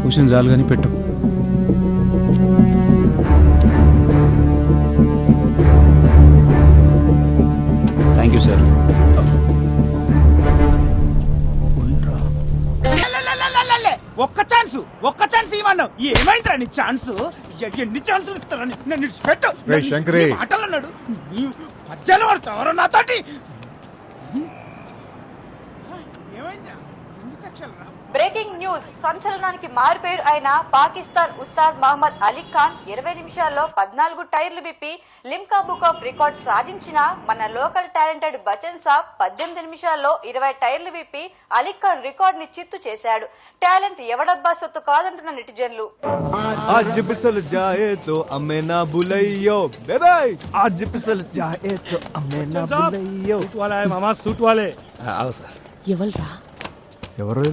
చూసిన చాలు కానీ పెట్టు. Thank you sir. ఒక్క ఛాన్స్ ఇవ్వను. ఏమైందిరా నీ ఛాన్స్? ఎన్ని ఛాన్సులు ఇస్తారని నేను పెట్టు. శంకరే మాటలు అన్నాడు. మధ్యలో పడతావరా నాతోటి? ఏమైందిరా? ఎన్ని సెక్షన్లు రా? Breaking news. సంచలనానికి మారుపేరు అయిన పాకిస్తాన్ ఉస్తాద్ మహమ్మద్ అలీ ఖాన్ 20 నిమిషాల్లో 14 టైర్లు విప్పి లిమ్కా బుక్ ఆఫ్ రికార్డ్ సాధించిన మన లోకల్ టాలెంటెడ్ బచన్ సాబ్ 18 నిమిషాల్లో 20 టైర్లు విప్పి అలీ ఖాన్ రికార్డ్ ని చిత్తు చేశాడు. టాలెంట్ ఎవడబ్బా సొత్తు కాదంటున్న నెటిజన్లు. आज पिसल जाए तो हमें ना भूलियो बेबे, आज पिसल जाए तो हमें ना भूलियो. सूट वाला है मामा, सूट वाले. आओ सर. ఎవల్రా? ఎవరు